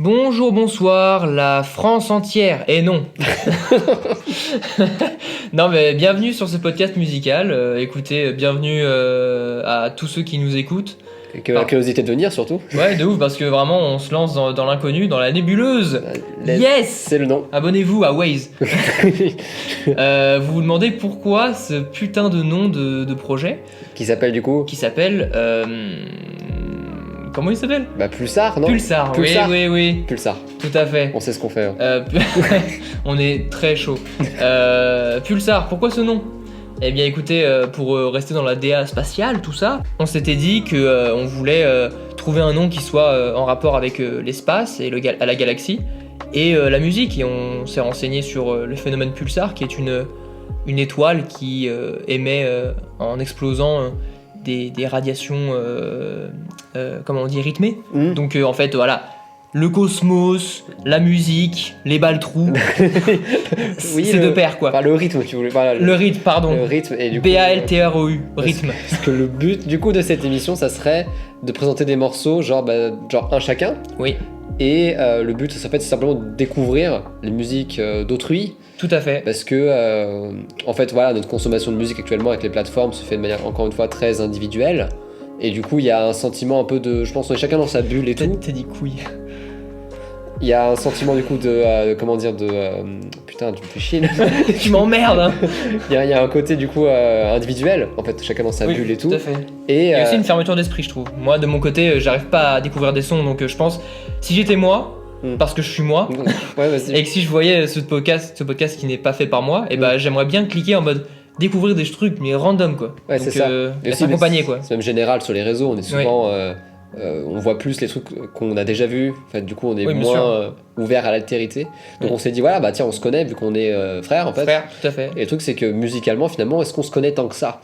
Bonjour, bonsoir, la France entière. Et non. Non, mais bienvenue sur ce podcast musical. Écoutez, bienvenue à tous ceux qui nous écoutent. Et que la curiosité de venir surtout. Ouais, de ouf, parce que vraiment, on se lance dans l'inconnu, dans la nébuleuse. Yes. C'est le nom. Abonnez-vous à Waze. Vous vous demandez pourquoi ce putain de nom de projet Qui s'appelle du coup qui s'appelle... Comment il s'appelle? Pulsar, non? Pulsar, oui. Pulsar. Tout à fait. On sait ce qu'on fait. On est très chaud. Pulsar, pourquoi ce nom? Eh bien écoutez, pour rester dans la DA spatiale, tout ça, on s'était dit que on voulait trouver un nom qui soit en rapport avec l'espace et la galaxie et la musique. Et on s'est renseigné sur le phénomène pulsar, qui est une étoile qui émet en explosant des radiations, comment on dit, rythmées. Donc en fait, voilà. Le cosmos, la musique, les balles-trous, oui, c'est de pair quoi. Enfin, le rythme, tu voulais. Voilà, le rythme, pardon. Le rythme et du coup. B-A-L-T-R-O-U, rythme. Parce que le but du coup de cette émission, ça serait de présenter des morceaux, genre un chacun. Oui. Et le but, ça fait, c'est simplement de découvrir les musiques d'autrui. Tout à fait. Parce que, en fait, voilà, notre consommation de musique actuellement avec les plateformes se fait de manière, encore une fois, très individuelle. Et du coup, il y a un sentiment un peu de. Je pense qu'on est chacun dans sa bulle et tout. T'as dit couille. Il y a un sentiment du coup de. Comment dire, de. Putain, tu me fais chier. Tu m'emmerdes, hein. Il y a un côté du coup individuel, en fait, chacun dans sa bulle et tout. Tout à fait. Et il y a aussi une fermeture d'esprit, je trouve. Moi, de mon côté, j'arrive pas à découvrir des sons, donc je pense, si j'étais moi, parce que je suis moi, ouais, vas-y. Et que si je voyais ce podcast qui n'est pas fait par moi, et j'aimerais bien cliquer en mode découvrir des trucs, mais random quoi. Ouais, donc, c'est ça. Être accompagné quoi. C'est même général sur les réseaux, on est souvent. On voit plus les trucs qu'on a déjà vus, en fait, du coup on est moins ouvert à l'altérité. Donc on s'est dit voilà, tiens, on se connaît vu qu'on est frères en fait. Frères, tout à fait. Et le truc c'est que musicalement finalement, est-ce qu'on se connaît tant que ça?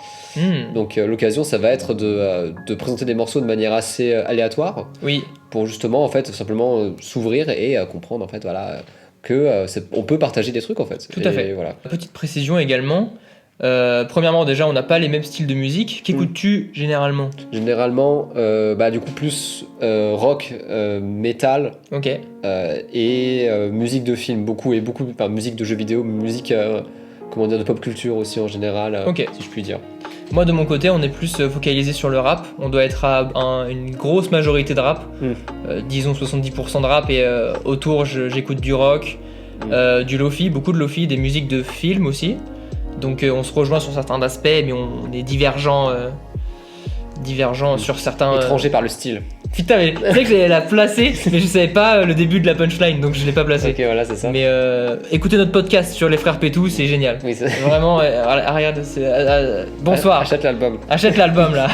Donc l'occasion ça va être de présenter des morceaux de manière assez aléatoire. Oui. Pour justement en fait simplement s'ouvrir et comprendre en fait voilà que on peut partager des trucs en fait. Tout à fait. Voilà. Petite précision également. Premièrement, déjà, on n'a pas les mêmes styles de musique. Qu'écoutes-tu généralement? Généralement, du coup, plus rock, métal, et musique de film, beaucoup, musique de jeux vidéo, musique de pop culture aussi en général, si je puis dire. Moi, de mon côté, on est plus focalisé sur le rap. On doit être à une grosse majorité de rap, disons 70% de rap, et autour, j'écoute du rock, du lofi, beaucoup de lofi, des musiques de films aussi. Donc on se rejoint sur certains aspects, mais on est divergents sur certains... Étrangers par le style. Putain, mais tu sais que j'allais la placer, mais je savais pas le début de la punchline, donc je l'ai pas placé. Ok, voilà, c'est ça. Mais écoutez notre podcast sur les frères Pétou, c'est génial. Oui, c'est... Vraiment, regarde, bonsoir. Achète l'album. Achète l'album, là.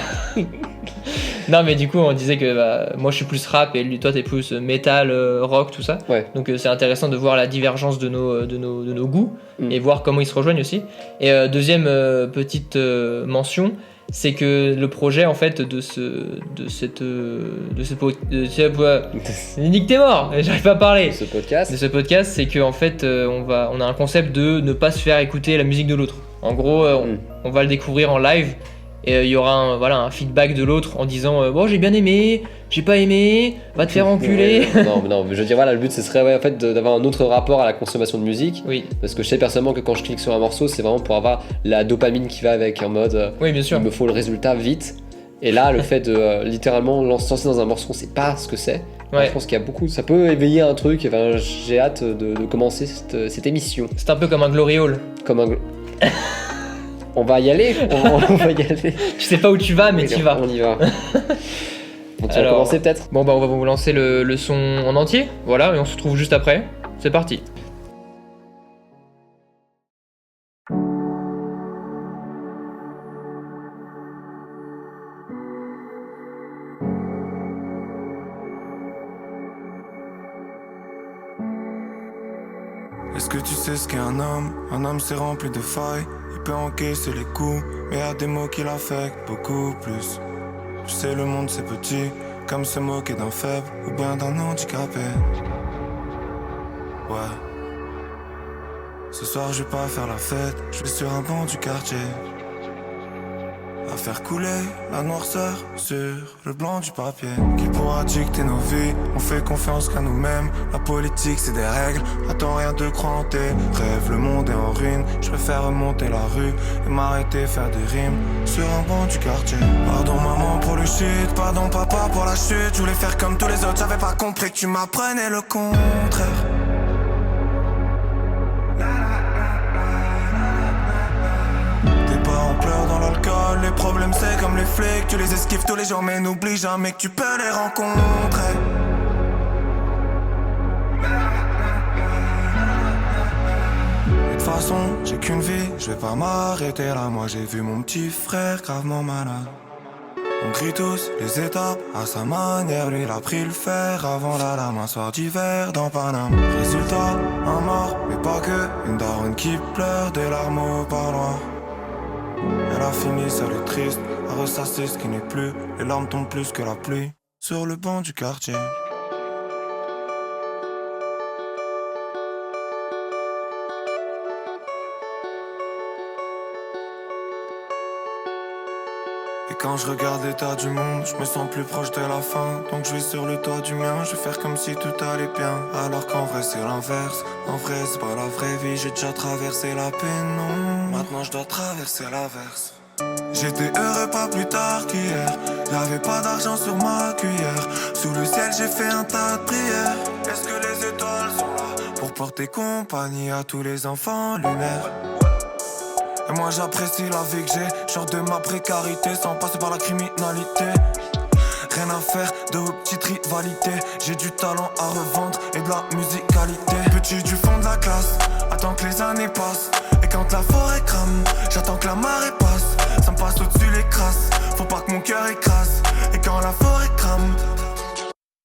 Non, mais du coup, on disait que moi je suis plus rap et toi t'es plus metal, rock, tout ça. Ouais. Donc c'est intéressant de voir la divergence de nos goûts et voir comment ils se rejoignent aussi. Et deuxième petite mention, c'est que le projet en fait Nick t'es mort, j'arrive pas à parler. De ce podcast, c'est que en fait on a un concept de ne pas se faire écouter la musique de l'autre. En gros, on va le découvrir en live. Et il y aura un feedback de l'autre en disant bon, j'ai bien aimé, j'ai pas aimé, va te faire enculer. non, mais je veux dire voilà, le but ce serait en fait d'avoir un autre rapport à la consommation de musique. Oui. Parce que je sais personnellement que quand je clique sur un morceau, c'est vraiment pour avoir la dopamine qui va avec, en mode oui, bien sûr. Il me faut le résultat vite. Et là, le fait de littéralement lancer dans un morceau, on sait pas ce que c'est. Ouais. Je pense qu'il y a beaucoup, ça peut éveiller un truc. Enfin, j'ai hâte de commencer cette émission. C'est un peu comme un glory hole. On va y aller, on va y aller. Tu sais pas où tu vas, mais tu vas. On y va. On va commencer peut-être. Bon on va vous lancer le son en entier, voilà, et on se retrouve juste après. C'est parti. Est-ce que tu sais ce qu'est un homme? Un homme c'est rempli de failles. Il peut encaisser les coups, mais y a des mots qui l'affectent beaucoup plus. Je sais le monde c'est petit, comme se moquer d'un faible ou bien d'un handicapé. Ouais. Ce soir je vais pas faire la fête, je vais sur un banc du quartier. à faire couler la noirceur sur le blanc du papier. Qui pourra dicter nos vies? On fait confiance qu'à nous-mêmes. La politique c'est des règles, attends rien de croire tes rêves. Le monde est en ruine, je préfère remonter la rue et m'arrêter faire des rimes sur un banc du quartier. Pardon maman pour le shit, pardon papa pour la chute. Je voulais faire comme tous les autres, j'avais pas compris que tu m'apprenais le contraire. On pleure dans l'alcool, les problèmes c'est comme les flics. Tu les esquives tous les jours mais n'oublie jamais que tu peux les rencontrer. De toute façon j'ai qu'une vie, je vais pas m'arrêter là. Moi j'ai vu mon petit frère gravement malade. On crie tous les étapes à sa manière. Lui il a pris le fer avant la lame. Un soir d'hiver dans Paname. Résultat, un mort, mais pas que. Une daronne qui pleure des larmes au parloir. Elle a fini seule et triste, à ressasser ce qui n'est plus. Les larmes tombent plus que la pluie sur le banc du quartier. Et quand je regarde l'état du monde, je me sens plus proche de la fin. Donc je vais sur le toit du mien, je vais faire comme si tout allait bien. Alors qu'en vrai c'est l'inverse, en vrai c'est pas la vraie vie. J'ai déjà traversé la peine, non. Maintenant je dois traverser l'averse. J'étais heureux pas plus tard qu'hier. J'avais pas d'argent sur ma cuillère. Sous le ciel j'ai fait un tas de prières. Est-ce que les étoiles sont là pour porter compagnie à tous les enfants lunaires? Et moi j'apprécie la vie que j'ai. Genre de ma précarité sans passer par la criminalité. Rien à faire de vos petites rivalités. J'ai du talent à revendre et de la musicalité. Petit du fond de la classe, attends que les années passent. Et quand la forêt crame, j'attends que la marée passe. Ça me passe au-dessus les crasses, faut pas que mon cœur écrase. Et quand la forêt crame,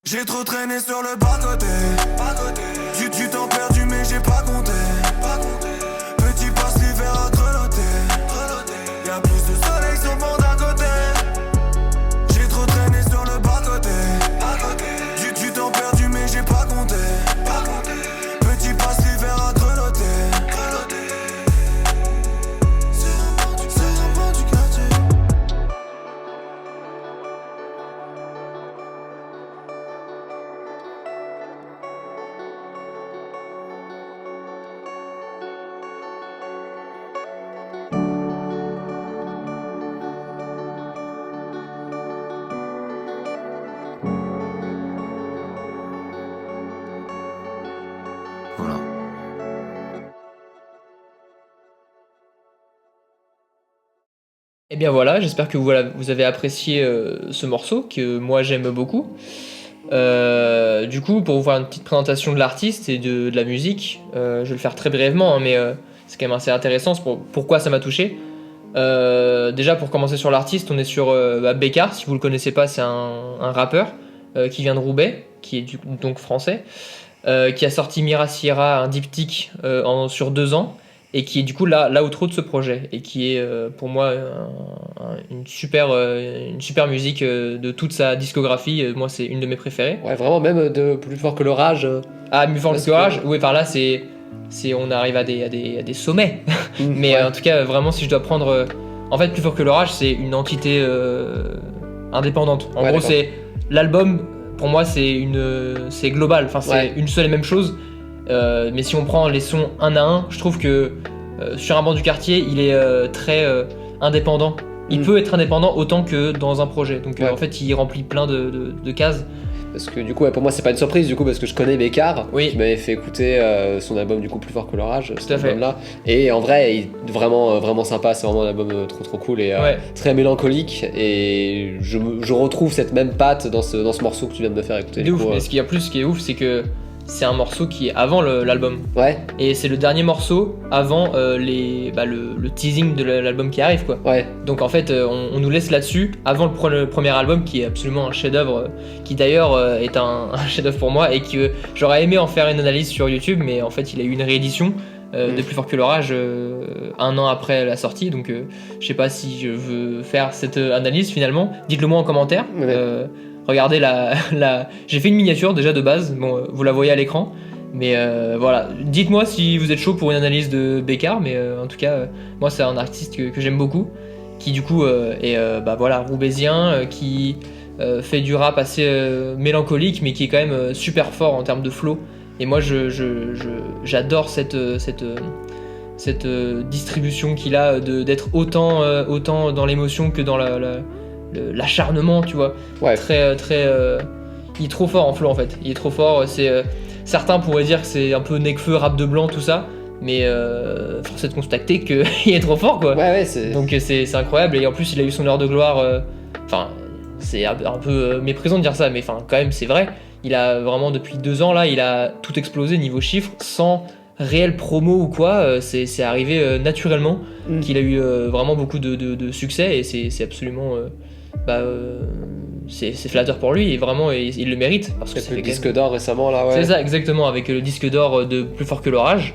j'ai trop traîné sur le bas-côté. Du temps perdu mais j'ai pas compté. Petit passe l'hiver à grelotter. Y'a plus de soleil sur le bord d'à côté. J'ai trop traîné sur le bas-côté. Du temps perdu mais j'ai pas compté. Petit passe l'hiver à grelotter. C'est un banc du quartier. Voilà. Et bien voilà, j'espère que vous avez apprécié ce morceau que moi j'aime beaucoup. Du coup, pour vous faire une petite présentation de l'artiste et de la musique, je vais le faire très brièvement, hein, mais c'est quand même assez intéressant. Pourquoi ça m'a touché. Déjà, pour commencer sur l'artiste, on est sur Bécart. Si vous le connaissez pas, c'est un rappeur qui vient de Roubaix, qui est donc français, qui a sorti Mira Sierra, un diptyque sur 2 ans, et qui est du coup l'outro de ce projet, et qui est pour moi une super musique de toute sa discographie. Moi, c'est une de mes préférées. Ouais, vraiment, même de Plus fort que l'orage. Ah, plus fort que l'orage. Oui, par là, on arrive à des sommets. Mais ouais. En tout cas, vraiment, si je dois prendre, en fait, Plus fort que l'orage, c'est une entité indépendante. En gros, c'est l'album. Pour moi, c'est global. Enfin, c'est une seule et même chose. Mais si on prend les sons un à un, je trouve que sur un banc du quartier, il est très indépendant. Il peut être indépendant autant que dans un projet. Donc en fait, il remplit plein de cases. Parce que du coup, pour moi, c'est pas une surprise, du coup, parce que je connais Bécart, qui m'avait fait écouter son album du coup Plus fort que l'orage, cet album-là. Et en vrai, il est vraiment sympa. C'est vraiment un album trop cool et très mélancolique. Et je retrouve cette même patte dans ce morceau que tu viens de me faire écouter. De ouf. Et ce qui est ouf, c'est que c'est un morceau qui est avant l'album. Ouais. Et c'est le dernier morceau avant le teasing de l'album qui arrive, quoi. Ouais. Donc en fait, on nous laisse là-dessus, avant le premier album, qui est absolument un chef-d'œuvre, qui d'ailleurs est un chef-d'œuvre pour moi, et que j'aurais aimé en faire une analyse sur YouTube, mais en fait, il a eu une réédition de Plus fort que l'orage 1 an après la sortie. Donc je sais pas si je veux faire cette analyse finalement. Dites-le moi en commentaire. Regardez j'ai fait une miniature déjà de base, bon, vous la voyez à l'écran, mais voilà, dites-moi si vous êtes chaud pour une analyse de Bécart, mais en tout cas, moi c'est un artiste que j'aime beaucoup, qui du coup est voilà, roubaisien, qui fait du rap assez mélancolique, mais qui est quand même super fort en termes de flow. Et moi, j'adore cette distribution qu'il a d'être autant dans l'émotion que dans l'acharnement, tu vois. Ouais. Il est trop fort en flow en fait. Il est trop fort. Certains pourraient dire que c'est un peu Nekfeu, rap de blanc, tout ça. Mais force est de constater qu'il est trop fort, quoi. Ouais, donc c'est incroyable. Et en plus, il a eu son heure de gloire. Enfin, c'est un peu méprisant de dire ça, mais enfin, quand même, c'est vrai. Il a vraiment, depuis 2 ans, là, il a tout explosé niveau chiffres, sans réelle promo ou quoi. C'est arrivé naturellement qu'il a eu vraiment beaucoup de succès, et c'est absolument... c'est flatteur pour lui, et vraiment il le mérite. Parce que c'est le disque d'or récemment, là, ouais. C'est ça, exactement, avec le disque d'or de Plus fort que l'orage.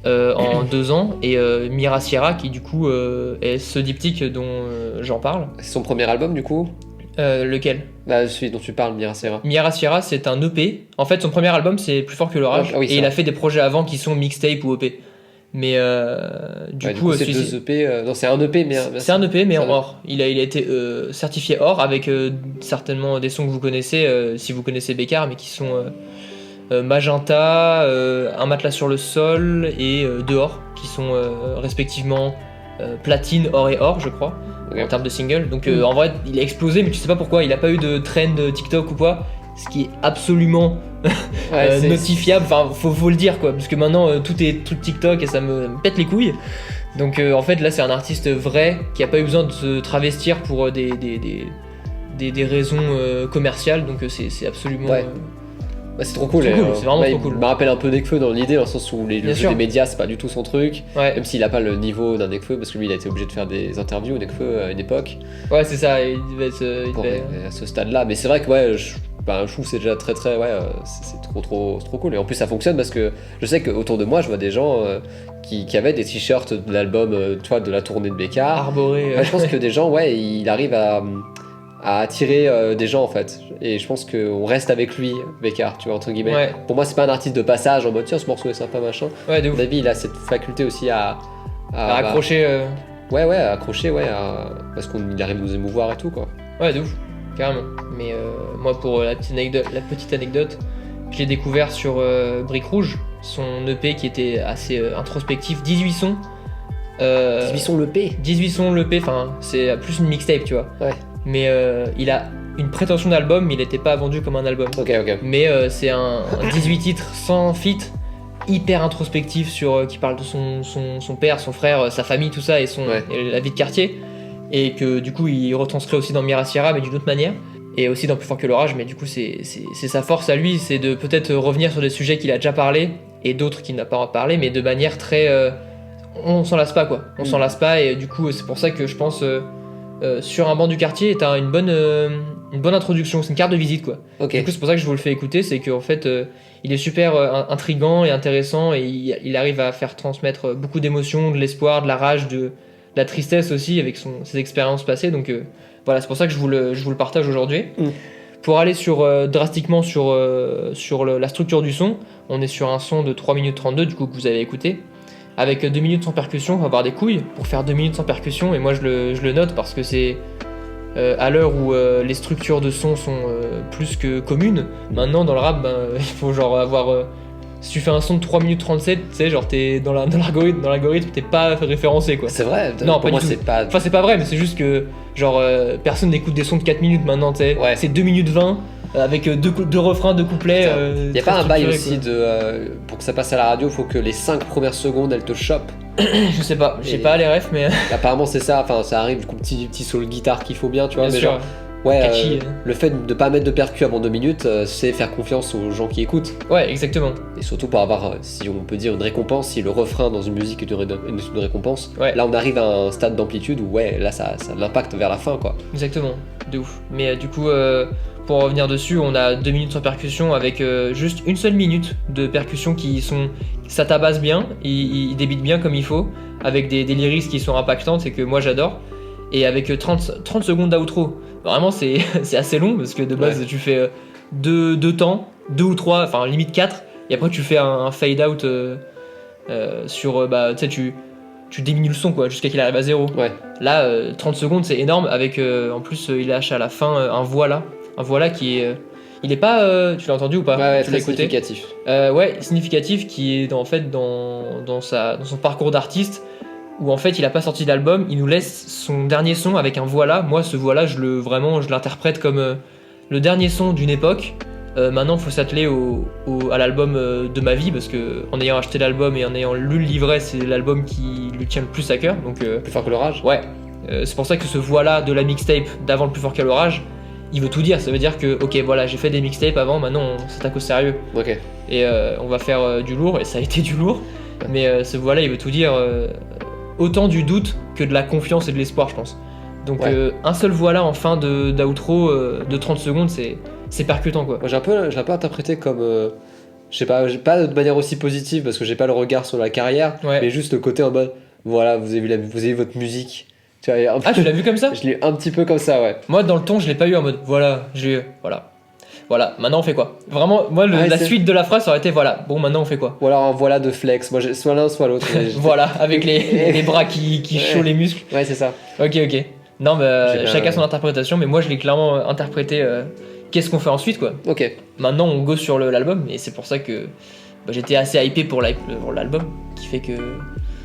En 2 ans, et Mira Sierra qui du coup est ce diptyque dont j'en parle. C'est son premier album du coup. Lequel? Celui dont tu parles, Mira Sierra. Mira Sierra, c'est un EP. En fait, son premier album c'est Plus fort que l'orage, oui, et il a fait des projets avant qui sont mixtape ou EP. Mais du coup c'est 2 EP. Non, c'est un EP, mais c'est un EP, mais en or. Il a été certifié or avec certainement des sons que vous connaissez si vous connaissez Bécard, mais qui sont Magenta, Un matelas sur le sol et Dehors, qui sont respectivement platine, or et or, je crois, en termes de single. Donc en vrai, il a explosé, mais tu sais pas pourquoi. Il a pas eu de trend TikTok ou quoi, ce qui est absolument notifiable. Enfin, faut le dire, quoi, parce que maintenant tout est TikTok et ça me pète les couilles. Donc en fait, là, c'est un artiste vrai qui a pas eu besoin de se travestir pour des raisons commerciales. Donc c'est absolument... c'est trop cool, c'est vraiment trop cool. Il me rappelle un peu Nekfeu dans l'idée, dans le sens où le jeu des médias c'est pas du tout son truc, même s'il a pas le niveau d'un Nekfeu, parce que lui il a été obligé de faire des interviews Nekfeu à une époque. Ouais, c'est ça, il devait à ce stade là, mais c'est vrai que je trouve que c'est déjà très c'est trop cool, et en plus ça fonctionne parce que je sais qu'autour de moi je vois des gens qui avaient des t-shirts de l'album de la tournée de Bécard arboré. Je pense que des gens il arrive à attirer des gens en fait, et je pense qu'on reste avec lui, Bécard, tu vois, entre guillemets. Pour moi c'est pas un artiste de passage en mode tiens ce morceau est sympa machin. De ouf. David il a cette faculté aussi à accrocher à accrocher parce qu'il arrive à nous émouvoir et tout, quoi. Ouais, de ouf, carrément. Mais moi, pour la petite anecdote, je l'ai découvert sur Brique Rouge, son EP qui était assez introspectif, 18 sons. 18 sons l'EP 18 sons l'EP, enfin c'est plus une mixtape, tu vois. Ouais. Mais il a une prétention d'album, mais il n'était pas vendu comme un album. Ok. Mais c'est un 18 titres sans feat, hyper introspectif, qui parle de son père, son frère, sa famille, tout ça, et la vie de quartier. Et que du coup il retranscrit aussi dans Mira Sierra, mais d'une autre manière. Et aussi dans Plus fort que l'orage, mais du coup c'est sa force à lui, c'est de peut-être revenir sur des sujets qu'il a déjà parlé, et d'autres qu'il n'a pas parlé, mais de manière très... on s'en lasse pas, quoi. On s'en lasse pas, et du coup c'est pour ça que je pense... sur un banc du quartier, t'as une bonne introduction, c'est une carte de visite, quoi. Du coup c'est pour ça que je vous le fais écouter, c'est qu'en fait il est super intriguant et intéressant, et il arrive à faire transmettre beaucoup d'émotions, de l'espoir, de la rage, de la tristesse aussi avec ses expériences passées. Donc voilà, c'est pour ça que je vous le partage aujourd'hui. Pour aller drastiquement sur la structure du son, on est sur un son de 3 minutes 32 du coup que vous avez écouté, avec 2 minutes sans percussion. On va avoir des couilles pour faire 2 minutes sans percussion, et moi je le note parce que c'est à l'heure où les structures de son sont plus que communes. Maintenant dans le rap, il faut genre avoir... si tu fais un son de 3 minutes 37, tu sais, genre t'es dans l'algorithme, t'es pas référencé, quoi. C'est vrai. Non, pour moi c'est pas... Enfin c'est pas vrai, mais c'est juste que genre personne n'écoute des sons de 4 minutes maintenant, tu sais. C'est 2 minutes 20 avec deux refrains, 2 couplets. Y a pas un bail aussi pour que ça passe à la radio, faut que les 5 premières secondes elles te chopent. Je sais pas, j'ai pas les refs, mais apparemment c'est ça, enfin ça arrive, du coup petit solo guitare qu'il faut bien, tu vois. Bien mais sûr. Genre, le fait de pas mettre de percu avant 2 minutes, c'est faire confiance aux gens qui écoutent. Ouais, exactement. Et surtout pour avoir, si on peut dire, une récompense, si le refrain dans une musique est une récompense, là on arrive à un stade d'amplitude où là ça a de l'impact vers la fin, quoi. Exactement, de ouf. Mais du coup, pour revenir dessus, on a 2 minutes sans percussion avec juste une seule minute de percussion ça tabasse bien, il débite bien comme il faut, avec des lyrics qui sont impactantes et que moi j'adore. Et avec 30 secondes d'outro. Vraiment c'est assez long parce que de base tu fais 2 temps, 2 ou 3, enfin limite 4, et après tu fais un fade out sur tu sais tu diminues le son quoi, jusqu'à qu'il arrive à 0. Ouais. Là, 30 secondes c'est énorme, avec en plus il lâche à la fin un voilà qui est. Il est pas. Tu l'as entendu ou pas? Ouais, tu très significatif. Ouais, significatif, qui est en fait dans son parcours d'artiste, où en fait il a pas sorti d'album, il nous laisse son dernier son avec un voilà. Moi, ce voilà, je l'interprète comme le dernier son d'une époque. Maintenant, il faut s'atteler à l'album de ma vie, parce que en ayant acheté l'album et en ayant lu le livret, c'est l'album qui lui tient le plus à cœur. Donc, Plus fort que l'orage. Ouais, c'est pour ça que ce voilà de la mixtape d'avant le plus fort que l'orage, il veut tout dire. Ça veut dire que, ok, voilà, j'ai fait des mixtapes avant, maintenant on s'attaque au sérieux. Ok. Et on va faire du lourd, et ça a été du lourd. Mais ce voilà, il veut tout dire, autant du doute que de la confiance et de l'espoir, je pense. Donc un seul voilà en fin d'outro de 30 secondes, c'est percutant quoi. Moi, j'ai un peu interprété comme. Je sais pas de manière aussi positive, parce que j'ai pas le regard sur la carrière, mais juste le côté en mode voilà, vous avez vu votre musique. Tu vois, Ah, tu l'as vu comme ça? Je l'ai un petit peu comme ça, ouais. Moi, dans le ton, je l'ai pas eu en mode voilà, voilà, maintenant on fait quoi? Vraiment, moi, la suite de la phrase ça aurait été voilà, bon, maintenant on fait quoi? Ou alors un voilà de flex, moi j'ai soit l'un soit l'autre. Voilà, avec les bras qui chauffent les muscles. Ouais, c'est ça. Ok. Non, mais chacun son interprétation, mais moi je l'ai clairement interprété. Qu'est-ce qu'on fait ensuite quoi? Ok. Maintenant on go sur l'album, et c'est pour ça que j'étais assez hypé pour l'album, qui fait que.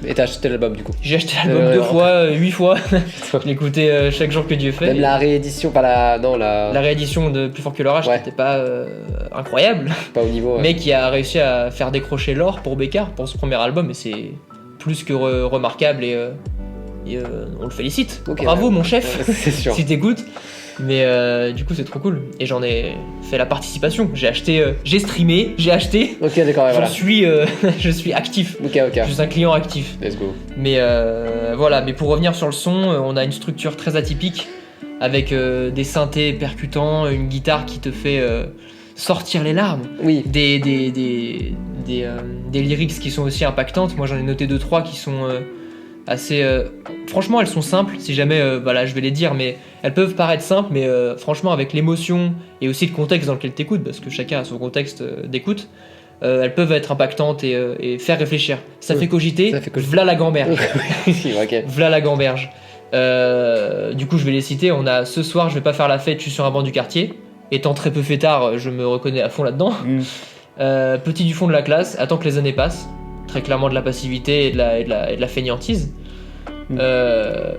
Et t'as acheté l'album du coup? J'ai acheté l'album 2 fois, 8 fois. Je l'écoutais chaque jour que Dieu fait. Même la réédition, pas la réédition de Plus fort que l'orage, qui n'était pas incroyable, pas au niveau. Mais qui a réussi à faire décrocher l'or pour Bécard pour ce premier album, et c'est plus que remarquable, et on le félicite. Okay, bravo mon chef, c'est sûr. Si t'écoutes. Mais du coup c'est trop cool, et j'en ai fait la participation. J'ai acheté, j'ai streamé, j'ai acheté. Ok, d'accord, voilà. Je suis actif. Ok. Je suis un client actif. Let's go. Mais voilà, mais pour revenir sur le son, on a une structure très atypique, avec des synthés percutants, une guitare qui te fait sortir les larmes. Oui. Des lyrics qui sont aussi impactantes. Moi j'en ai noté 2-3 qui sont assez. Franchement, elles sont simples, si jamais voilà, je vais les dire, mais elles peuvent paraître simples, mais franchement, avec l'émotion et aussi le contexte dans lequel t'écoutes, parce que chacun a son contexte d'écoute, elles peuvent être impactantes et faire réfléchir. Ça fait cogiter. V'là la gamberge. Okay. V'là la gamberge. Du coup, je vais les citer. On a Ce soir, je vais pas faire la fête, je suis sur un banc du quartier. Étant très peu fêtard, je me reconnais à fond là-dedans. Petit du fond de la classe, attends que les années passent. Très clairement de la passivité et de la fainéantise.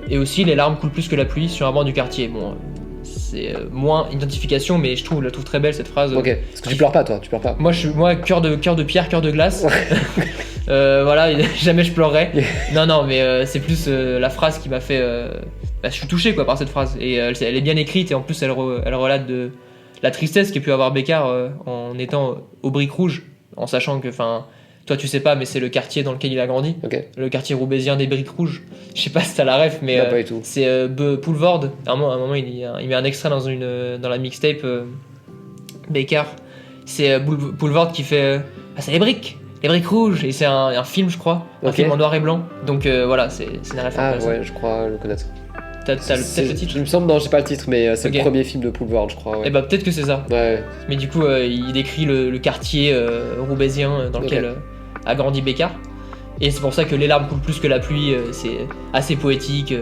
Et aussi, les larmes coulent plus que la pluie sur un banc du quartier. Bon, c'est moins identification, mais je la trouve très belle cette phrase. Ok, parce que tu pleures pas, toi, tu pleures pas. Moi, cœur de pierre, cœur de glace. Voilà, jamais je pleurerai. Non, mais c'est plus la phrase qui m'a fait. Je suis touché quoi par cette phrase, et elle est bien écrite, et en plus elle relate de la tristesse qu'ait pu avoir Bécard en étant au Briques Rouges, en sachant que, enfin, toi tu sais pas, mais c'est le quartier dans lequel il a grandi, le quartier roubaisien des Briques Rouges. Je sais pas si t'as la ref, mais c'est Poulvord. À un moment il met un extrait dans la mixtape Bécard. C'est Poulvord qui fait c'est les briques rouges, et c'est un film, je crois, un film en noir et blanc. Donc voilà, c'est une ref. Ah ouais, je crois le connaître. T'as peut-être le titre? Il me semble, non, j'ai pas le titre, mais c'est le premier film de Poulvord, je crois. Ouais. Et bah peut-être que c'est ça. Ouais. Mais du coup, il décrit le quartier roubaisien dans lequel a grandi Bécard. Et c'est pour ça que les larmes coulent plus que la pluie, c'est assez poétique.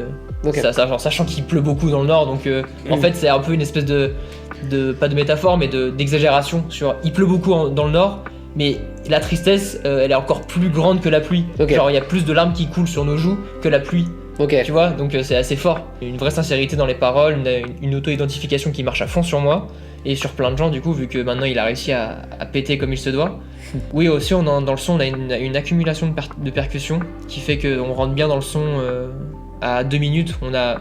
Sachant qu'il pleut beaucoup dans le nord, donc en fait c'est un peu une espèce de pas de métaphore, mais d'exagération sur il pleut beaucoup dans le nord, mais la tristesse elle est encore plus grande que la pluie. Genre il y a plus de larmes qui coulent sur nos joues que la pluie. Tu vois, donc c'est assez fort. Une vraie sincérité dans les paroles, une auto-identification qui marche à fond sur moi et sur plein de gens, du coup, vu que maintenant il a réussi à péter comme il se doit. Oui, aussi dans le son, on a une accumulation de percussions qui fait qu'on rentre bien dans le son. À 2 minutes, on a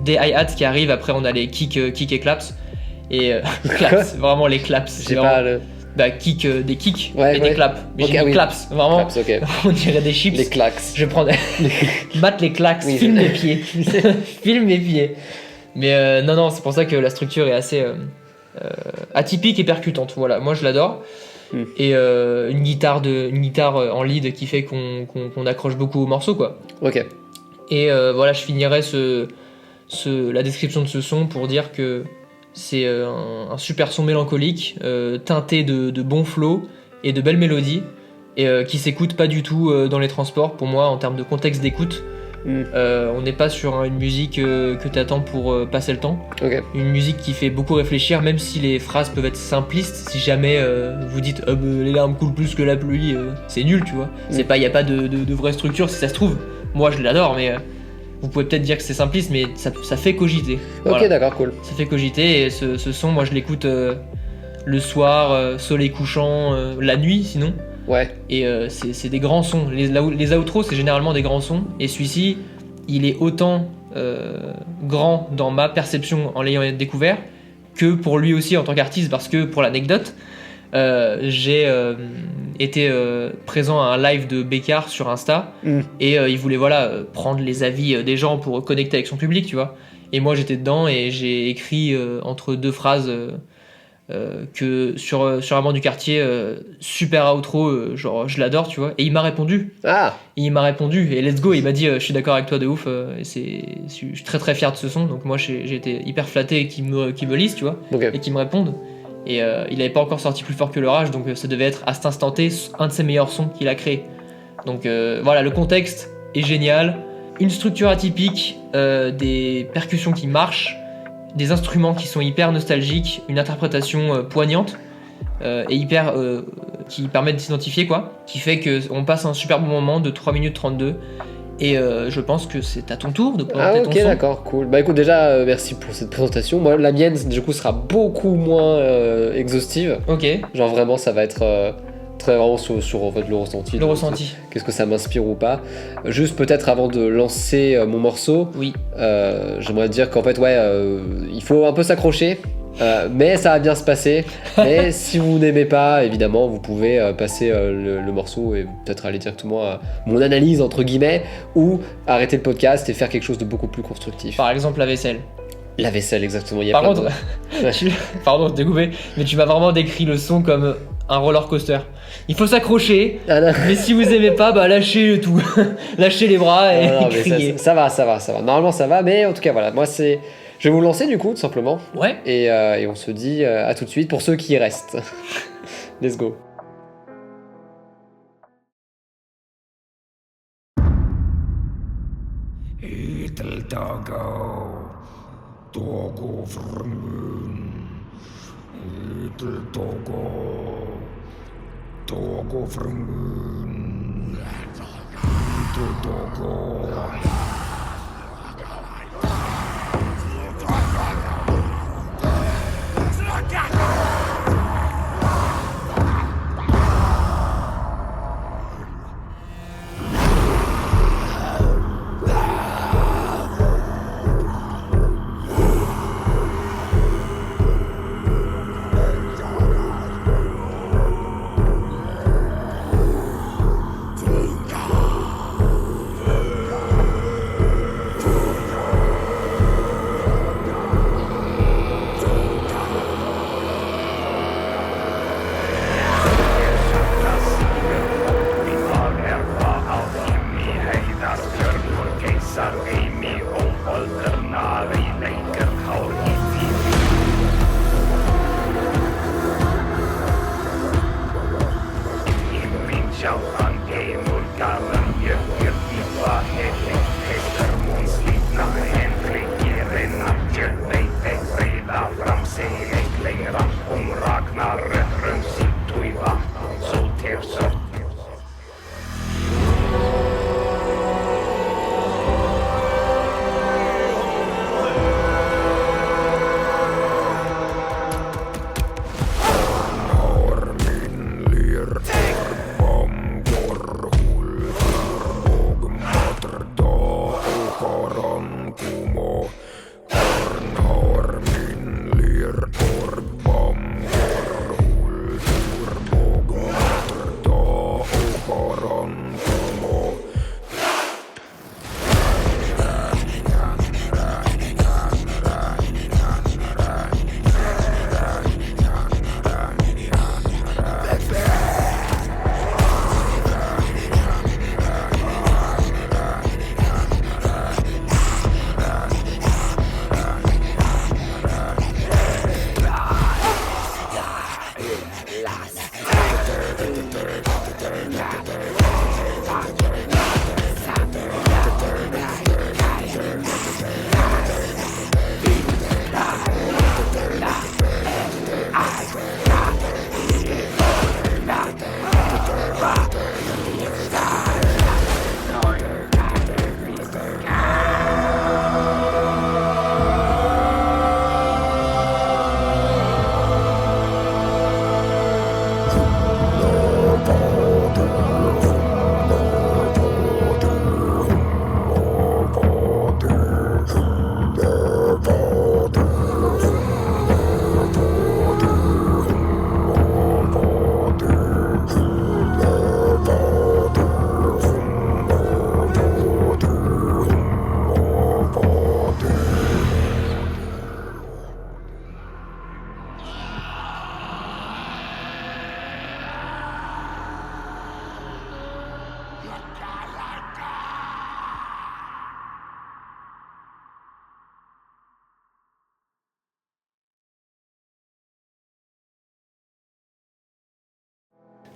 des hi-hats qui arrivent, après on a les kicks et claps. Et claps, vraiment les claps. J'ai pas le... des kicks et des claps. Mais j'ai mis claps, vraiment. Claps, on dirait des chips. Les claques. Je prends battre les claques, filme mes pieds. Filme mes pieds. Mais non, c'est pour ça que la structure est assez atypique et percutante. Voilà, moi je l'adore. Et une guitare en lead qui fait qu'on accroche beaucoup au morceau, quoi. Et voilà, je finirai la description de ce son pour dire que c'est un super son mélancolique, teinté de bons flows et de belles mélodies. et qui s'écoute pas du tout dans les transports pour moi en termes de contexte d'écoute. On n'est pas sur une musique que t'attends pour passer le temps. Une musique qui fait beaucoup réfléchir, même si les phrases peuvent être simplistes. Si jamais vous dites les larmes coulent plus que la pluie, c'est nul, tu vois. Y a pas de vraie structure si ça se trouve. Moi je l'adore, mais vous pouvez peut-être dire que c'est simpliste, mais ça fait cogiter. Ok, d'accord, cool. Ça fait cogiter, et ce son, moi je l'écoute le soir, soleil couchant, la nuit sinon. Ouais. Et c'est des grands sons. Les outros, c'est généralement des grands sons. Et celui-ci, il est autant grand dans ma perception en l'ayant découvert que pour lui aussi en tant qu'artiste. Parce que, pour l'anecdote, j'ai été présent à un live de Bécard sur Insta. Et il voulait prendre les avis des gens pour connecter avec son public, tu vois. Et moi, j'étais dedans et j'ai écrit entre deux phrases... que sur un banc du quartier, super outro, genre je l'adore, tu vois. Et il m'a répondu. Et let's go, il m'a dit je suis d'accord avec toi de ouf, et je suis très très fier de ce son. Donc moi j'ai été hyper flatté qu'il me lise, tu vois, et qu'il me réponde. Et il avait pas encore sorti Plus fort que l'orage, donc ça devait être à cet instant T un de ses meilleurs sons qu'il a créé. Donc voilà, le contexte est génial, une structure atypique, des percussions qui marchent, des instruments qui sont hyper nostalgiques, une interprétation poignante et hyper qui permet de s'identifier, quoi, qui fait qu'on passe un super bon moment de 3 minutes 32. Et je pense que c'est à ton tour de présenter ton son. Ok, d'accord, cool. Bah écoute, déjà merci pour cette présentation. Moi, la mienne du coup sera beaucoup moins exhaustive. Ok. Genre vraiment, ça va être très vraiment sur en fait, le ressenti. Le ressenti. Qu'est-ce que ça m'inspire ou pas. Juste peut-être avant de lancer mon morceau, oui. J'aimerais dire qu'en fait, il faut un peu s'accrocher. Mais ça va bien se passer. Mais si vous n'aimez pas, évidemment, vous pouvez passer le morceau et peut-être aller directement à mon analyse, entre guillemets, ou arrêter le podcast et faire quelque chose de beaucoup plus constructif. Par exemple, la vaisselle. La vaisselle, exactement. Par contre, pardon, je t'ai coupé, mais tu m'as vraiment décrit le son comme un roller coaster. Il faut s'accrocher, mais si vous aimez pas, bah lâchez tout. Lâchez les bras et criez. Ça va. Normalement, ça va, mais en tout cas, voilà. Moi, je vais vous lancer du coup, tout simplement. Ouais. Et on se dit à tout de suite pour ceux qui y restent. Let's go.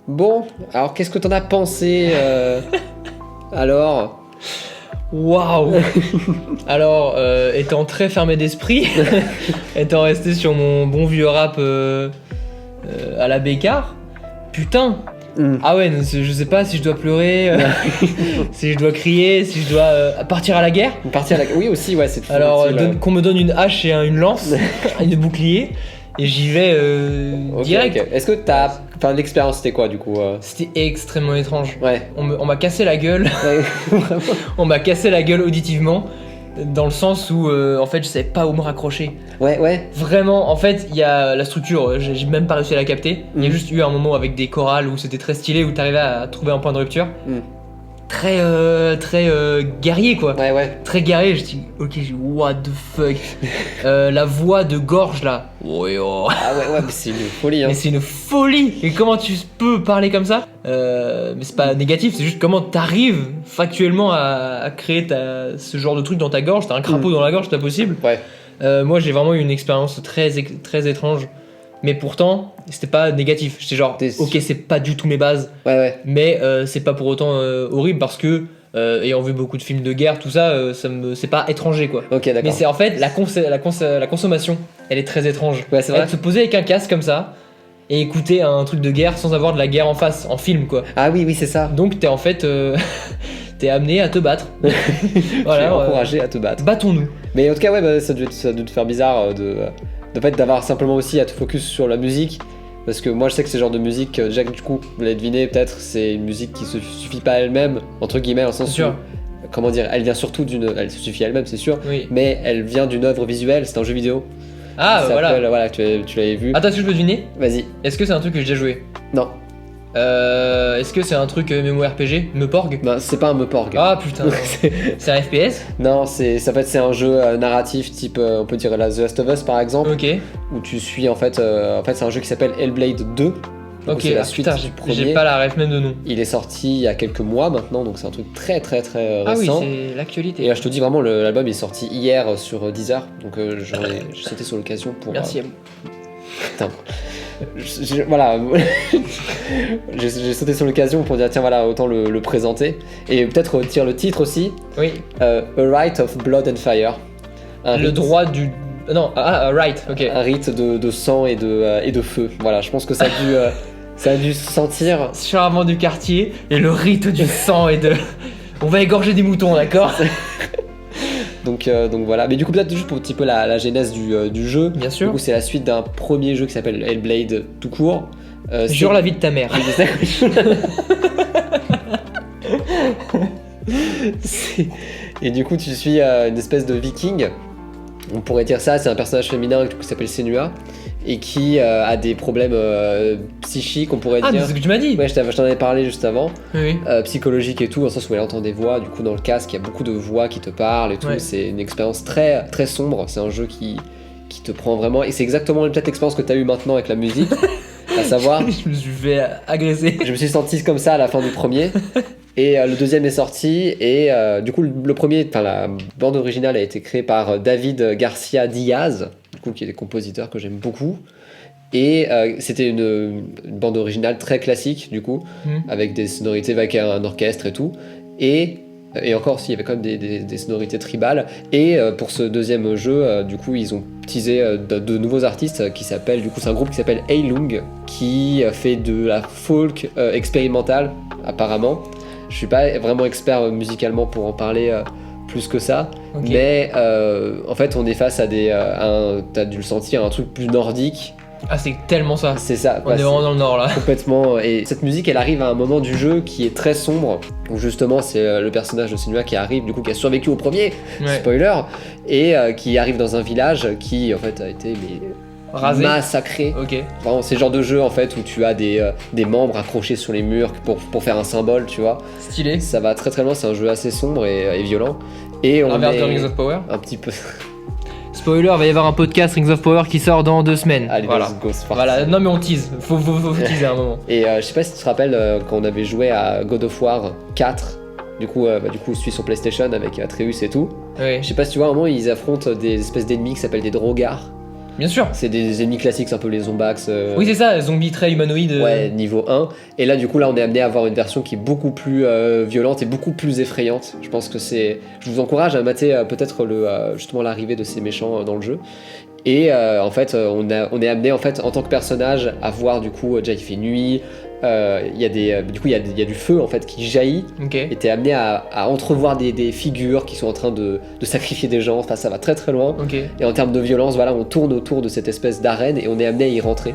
Bon, alors qu'est-ce que t'en as pensé alors? Waouh. Alors, étant très fermé d'esprit, étant resté sur mon bon vieux rap à la Bécard, putain. Ah ouais, je sais pas si je dois pleurer, si je dois crier, si je dois partir à la guerre. Oui aussi, ouais, c'est. Alors qu'on me donne une hache et une lance, une bouclier, et j'y vais direct. Okay. Est-ce que enfin l'expérience c'était quoi du coup C'était extrêmement étrange. Ouais. On m'a cassé la gueule. On m'a cassé la gueule auditivement. Dans le sens où en fait je savais pas où me raccrocher. Ouais. Vraiment, en fait il y a la structure, j'ai même pas réussi à la capter. Il y a juste eu un moment avec des chorales où c'était très stylé, où t'arrivais à trouver un point de rupture. Très guerrier quoi. Ouais. Très guerrier, je dis ok, what the fuck. La voix de gorge là. Ouais. Ah ouais, mais c'est une folie hein. Mais c'est une folie. Et comment tu peux parler comme ça mais c'est pas négatif, c'est juste comment t'arrives factuellement à créer ce genre de truc dans ta gorge. T'as un crapaud dans la gorge, c'est pas possible. Ouais. Moi j'ai vraiment eu une expérience très étrange. Mais pourtant, c'était pas négatif. J'étais genre, ok, c'est pas du tout mes bases. Ouais. Mais c'est pas pour autant horrible parce que, ayant vu beaucoup de films de guerre, tout ça, c'est pas étranger quoi. Ok, d'accord. Mais c'est en fait, la consommation, elle est très étrange. Ouais, c'est vrai. Se poser avec un casque comme ça et écouter un truc de guerre sans avoir de la guerre en face, en film quoi. Ah oui, c'est ça. Donc t'es en fait, t'es amené à te battre. Voilà, tu es encouragé à te battre. Battons-nous. Mais en tout cas, ouais, ça a dû te faire bizarre de fait d'avoir simplement aussi à te focus sur la musique, parce que moi je sais que c'est le genre de musique déjà que du coup vous l'avez deviné peut-être, c'est une musique qui se suffit pas à elle-même entre guillemets, dans le sens où comment dire, elle vient surtout elle se suffit à elle-même c'est sûr, oui. Mais elle vient d'une œuvre visuelle, c'est un jeu vidéo. Ah voilà, tu l'avais vu. Attends, est-ce que je peux deviner? Vas-y. Est-ce que c'est un truc que j'ai déjà joué? Non. Est-ce que c'est un truc MMORPG? Meporg? Non, c'est pas un Meporg. Ah putain. C'est un FPS? Non, c'est un jeu narratif type, on peut dire The Last of Us par exemple. Ok. Où tu suis en fait c'est un jeu qui s'appelle Hellblade 2. Ok, c'est la suite du premier. J'ai pas la ref même de nom. Il est sorti il y a quelques mois maintenant, donc c'est un truc très récent. Ah oui, c'est l'actualité. Et là, je te dis vraiment, l'album est sorti hier sur Deezer, donc j'ai sauté sur l'occasion pour... Merci à vous. Putain. Voilà, j'ai sauté sur l'occasion pour dire tiens voilà, autant le présenter. Et peut-être dire le titre aussi. Oui. A Rite of Blood and Fire. Droit du... Non, right, ok. Un rite de sang et de feu. Voilà, je pense que ça a dû se sentir... Charmant du quartier et le rite du sang et de... On va égorger des moutons, d'accord? Donc voilà, mais du coup peut-être juste pour un petit peu la genèse du jeu. Bien sûr. Du coup c'est la suite d'un premier jeu qui s'appelle Hellblade tout court. Jure la vie de ta mère. Et du coup tu suis une espèce de viking. On pourrait dire ça, c'est un personnage féminin qui s'appelle Senua et qui a des problèmes psychiques, on pourrait dire. Ah, c'est ce que tu m'as dit. Ouais, je t'en avais parlé juste avant. Oui. Psychologique et tout, dans le sens où elle entend des voix, du coup dans le casque, il y a beaucoup de voix qui te parlent et tout. Ouais. C'est une expérience très sombre, c'est un jeu qui te prend vraiment, et c'est exactement peut-être l'expérience que tu as eu maintenant avec la musique, à savoir... Je me suis fait agresser. Je me suis senti comme ça à la fin du premier. Et le deuxième est sorti, et du coup le premier, la bande originale a été créée par David Garcia Diaz, du coup qui est des compositeurs que j'aime beaucoup. Et c'était une bande originale très classique, du coup, avec des sonorités avec un orchestre et tout. Et encore, il y avait quand même des sonorités tribales. Et pour ce deuxième jeu, du coup, ils ont teasé de nouveaux artistes qui s'appellent, du coup, c'est un groupe qui s'appelle Heilung, qui fait de la folk expérimentale, apparemment. Je suis pas vraiment expert musicalement pour en parler plus que ça, mais en fait, on est face à t'as dû le sentir, un truc plus nordique. Ah, c'est tellement ça. C'est ça. On est vraiment dans le nord là. Complètement. Et cette musique, elle arrive à un moment du jeu qui est très sombre. Donc justement, c'est le personnage de Senua qui arrive, du coup, qui a survécu au premier, spoiler, et qui arrive dans un village qui, en fait, a été rasé, massacré. Vraiment, c'est le genre de jeu en fait où tu as des membres accrochés sur les murs pour faire un symbole, tu vois. Stylé. Ça va très très loin. C'est un jeu assez sombre et violent. Et on de Rings of Power. Un petit peu. Spoiler, il va y avoir un podcast Rings of Power qui sort dans 2 semaines. Allez, voilà. Voilà. Non mais on tease, faut teaser un moment. Et je sais pas si tu te rappelles quand on avait joué à God of War 4, du coup celui sur PlayStation avec Atreus et tout. Oui. Je sais pas si tu vois, à un moment ils affrontent des espèces d'ennemis qui s'appellent des Drogars. Bien sûr. C'est des ennemis classiques, c'est un peu les Zombax. Oui, c'est ça, zombies très humanoïdes. Ouais, niveau 1. Et là, du coup, on est amené à avoir une version qui est beaucoup plus violente et beaucoup plus effrayante. Je pense que je vous encourage à mater peut-être justement l'arrivée de ces méchants dans le jeu. Et en fait, on est amené en fait en tant que personnage à voir du coup déjà il fait nuit. Il y a du feu en fait qui jaillit. Et t'es amené à entrevoir des figures qui sont en train de sacrifier des gens. Enfin, ça va très très loin. Et en termes de violence, voilà, on tourne autour de cette espèce d'arène et on est amené à y rentrer.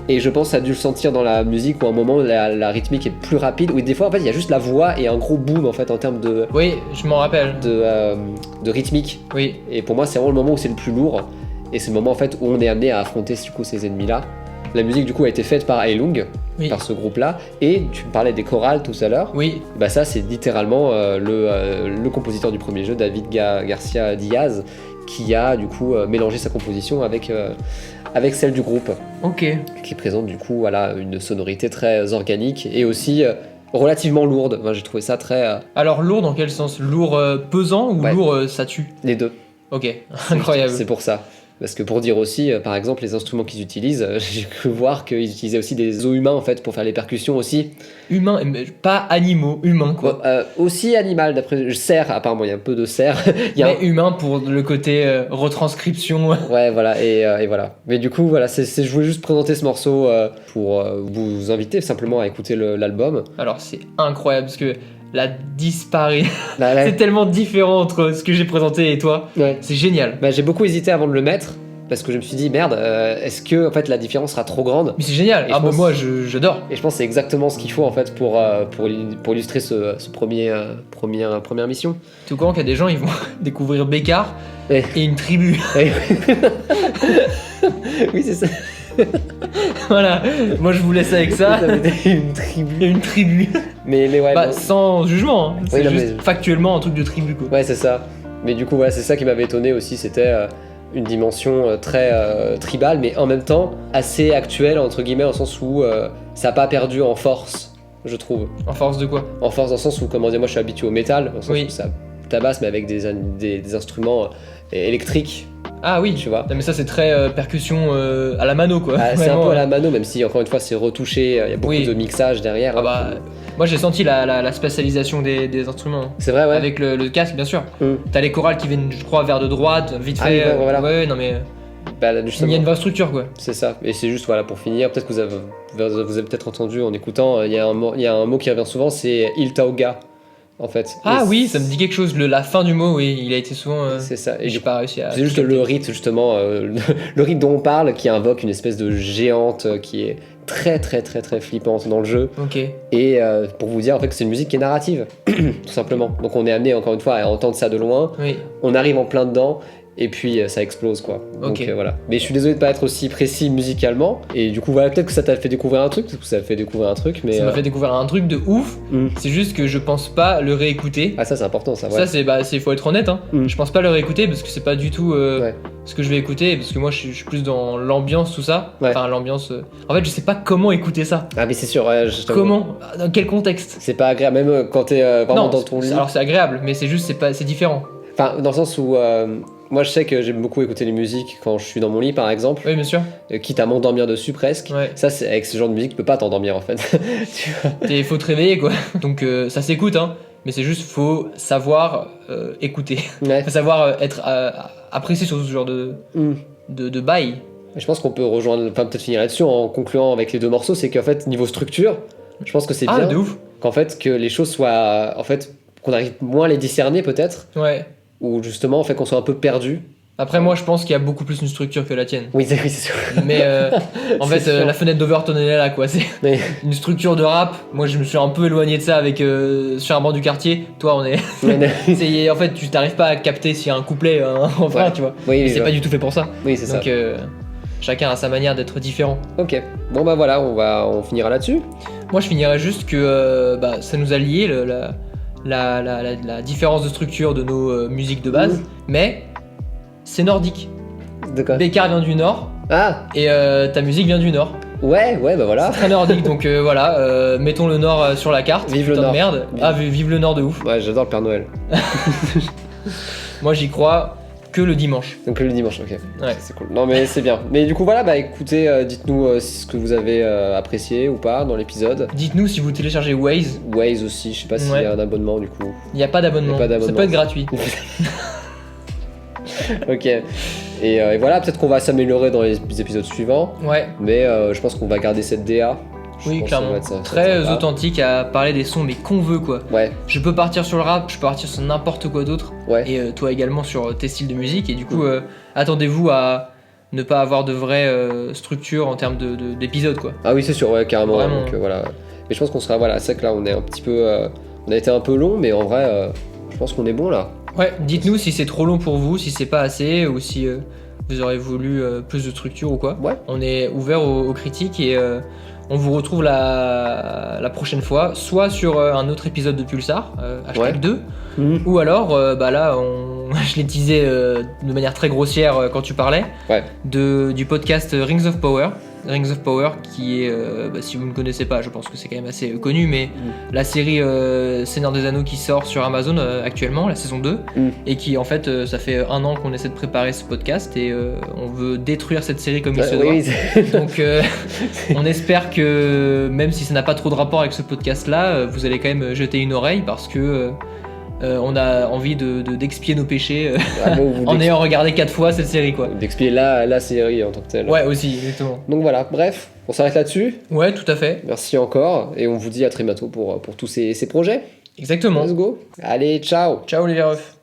Et je pense que ça a dû le sentir dans la musique où à un moment la rythmique est plus rapide. Où des fois en fait il y a juste la voix et un gros boom en fait en termes de. Oui, je m'en rappelle. De rythmique. Oui. Et pour moi c'est vraiment le moment où c'est le plus lourd. Et c'est le moment en fait où on est amené à affronter du coup ces ennemis là. La musique du coup a été faite par Heilung, par ce groupe là, et tu me parlais des chorales tout à l'heure. Oui. Bah ça c'est littéralement le compositeur du premier jeu, David Garcia Diaz, qui a du coup mélangé sa composition avec celle du groupe. Qui présente du coup voilà une sonorité très organique et aussi relativement lourde. Enfin, j'ai trouvé ça très. Alors lourd dans quel sens? Lourd pesant ou lourd ça tue? Les deux. Incroyable. C'est pour ça. Parce que pour dire aussi, par exemple, les instruments qu'ils utilisent, j'ai cru voir qu'ils utilisaient aussi des os humains en fait pour faire les percussions aussi. Humains, pas animaux, humains quoi. Aussi animal, d'après cerf, apparemment il y a un peu de cerf. Mais humain pour le côté retranscription. Ouais, voilà, et voilà. Mais du coup, voilà, je voulais juste présenter ce morceau pour vous inviter simplement à écouter l'album. Alors c'est incroyable parce que la disparaît. C'est tellement différent entre ce que j'ai présenté et toi. C'est génial. J'ai beaucoup hésité avant de le mettre parce que je me suis dit merde, est-ce que en fait la différence sera trop grande? Mais c'est génial. Moi j'adore. Et je pense que c'est exactement ce qu'il faut en fait pour illustrer ce première mission. Tout quand qu'il y a des gens ils vont découvrir Bécard et une tribu. Oui c'est ça. Voilà, moi je vous laisse avec ça. Une tribu. Mais ouais. Sans jugement, hein. C'est juste factuellement un truc de tribu quoi. Ouais c'est ça. Mais du coup voilà, c'est ça qui m'avait étonné aussi, c'était une dimension très tribale, mais en même temps assez actuelle entre guillemets, dans le sens où ça n'a pas perdu en force, je trouve. En force de quoi? En force dans le sens où, comment dire, moi je suis habitué au métal, dans le sens où ça tabasse mais avec des instruments électriques. Ah oui, tu vois. Non, mais ça c'est très percussion à la mano quoi. C'est un peu à la mano, même si encore une fois c'est retouché, il y a beaucoup de mixage derrière. Moi j'ai senti la spatialisation des instruments. C'est vrai, ouais. Avec le casque bien sûr. T'as les chorales qui viennent je crois vers de droite, vite fait. Voilà. Ouais, non mais... il y a une vraie structure quoi. C'est ça, et c'est juste voilà pour finir, peut-être que vous avez peut-être entendu en écoutant, il y a un mot qui revient souvent, c'est Il Tauga. En fait. Oui, ça me dit quelque chose. La fin du mot, oui, il a été souvent. C'est ça. Et j'ai pas réussi à. C'est juste le rite, justement, le rite dont on parle, qui invoque une espèce de géante qui est très très très très flippante dans le jeu. Et pour vous dire en fait que c'est une musique qui est narrative, tout simplement. Donc on est amené encore une fois à entendre ça de loin. On arrive en plein dedans. Et puis ça explose quoi. Donc voilà. Mais je suis désolé de pas être aussi précis musicalement. Et du coup voilà, peut-être que ça t'a fait découvrir un truc. Parce que ça fait découvrir un truc. Mais ça m'a fait découvrir un truc de ouf. C'est juste que je pense pas le réécouter. Ah ça c'est important ça. Ouais. Ça c'est faut être honnête. Hein. Je pense pas le réécouter parce que c'est pas du tout ce que je vais écouter. Parce que moi je suis plus dans l'ambiance tout ça. Enfin l'ambiance. En fait je sais pas comment écouter ça. Ah mais c'est sûr. Comment? Dans quel contexte? C'est pas agréable même quand t'es vraiment dans ton lit. Alors c'est agréable mais c'est juste c'est différent. Enfin dans le sens où Moi, je sais que j'aime beaucoup écouter les musiques quand je suis dans mon lit, par exemple. Oui, bien sûr. Quitte à m'endormir dessus presque. Ouais. Ça, c'est, avec ce genre de musique, tu peux pas t'endormir en fait. Tu vois. Faut te réveiller, quoi. Donc, ça s'écoute, hein. Mais c'est juste, faut savoir écouter. Ouais. Faut savoir être apprécié sur ce genre de bail. Je pense qu'on peut rejoindre, enfin peut-être finir là-dessus en concluant avec les deux morceaux, c'est qu'en fait, niveau structure, je pense que c'est bien de ouf. qu'en fait, que les choses soient, en fait, qu'on arrive moins à les discerner peut-être, Ouais. ou justement, en fait, qu'on soit un peu perdu. Après, moi, je pense qu'il y a beaucoup plus une structure que la tienne. Oui, c'est sûr. Mais en fait, sûr. la fenêtre d'Overton, elle est là, quoi. C'est Mais... une structure de rap. Moi, je me suis un peu éloigné de ça avec sur un banc du quartier. Toi, on est. En fait, tu t'arrives pas à capter s'il y a un couplet, un refrain, Ouais. tu vois. Oui, Et c'est ouais. pas du tout fait pour ça. Oui, c'est Donc, ça. chacun a sa manière d'être différent. Ok. Bon bah voilà, on finira là-dessus. Moi, je finirais juste que ça nous a liés la différence de structure de nos musiques de base, mais c'est nordique. De quoi? Bécard vient du nord Ah et ta musique vient du nord. ouais, bah voilà. C'est très nordique, donc voilà, mettons le nord sur la carte. Vive le putain de Nord. merde. Ah, vive le nord de ouf. Ouais, j'adore le Père Noël. Moi, j'y crois que le dimanche. Donc le dimanche, ok. Ouais. C'est cool. Non mais c'est bien. Mais du coup voilà, bah écoutez, dites-nous ce que vous avez apprécié ou pas dans l'épisode. Dites-nous si vous téléchargez Waze. Waze aussi, je sais pas s'il y a un abonnement du coup. Il n'y a pas d'abonnement. Il y a pas d'abonnement. Ça peut être gratuit. Ok. Et voilà, peut-être qu'on va s'améliorer dans les épisodes suivants. Ouais. Mais je pense qu'on va garder cette DA. Je Oui, pense que ça clairement. va être ça, ça Très va être sympa. authentique à parler des sons, mais qu'on veut, quoi. Ouais, Je peux partir sur le rap, je peux partir sur n'importe quoi d'autre. ouais. Et toi également sur tes styles de musique. Et du coup, attendez-vous à ne pas avoir de vraie structure en termes d'épisodes, quoi. Ah oui, c'est sûr, ouais, carrément. Vraiment. Donc voilà. Mais je pense qu'on sera, voilà, c'est que là on est un petit peu. On a été un peu long, mais en vrai, je pense qu'on est bon là. Ouais, dites-nous si c'est trop long pour vous, si c'est pas assez, ou si vous aurez voulu plus de structure ou quoi. Ouais. On est ouvert aux critiques et on vous retrouve la prochaine fois, soit sur un autre épisode de Pulsar, hashtag Ouais. 2, Mhm. ou alors, là, je l'ai teasé de manière très grossière quand tu parlais, Ouais. du podcast Rings of Power. Rings of Power qui est, si vous ne connaissez pas, je pense que c'est quand même assez connu, mais la série Seigneur des Anneaux qui sort sur Amazon actuellement, la saison 2, et qui en fait, ça fait 1 an qu'on essaie de préparer ce podcast et on veut détruire cette série comme il se doit. Oui, Donc on espère que même si ça n'a pas trop de rapport avec ce podcast-là, vous allez quand même jeter une oreille parce que on a envie d'expier nos péchés en ayant regardé 4 fois cette série, quoi. d'expliquer la série en tant que telle. Ouais, aussi, exactement. Donc voilà, bref, on s'arrête là-dessus. Ouais, tout à fait. Merci encore et on vous dit à très bientôt pour tous ces projets. Exactement. Let's go. Allez, ciao. Ciao les refs.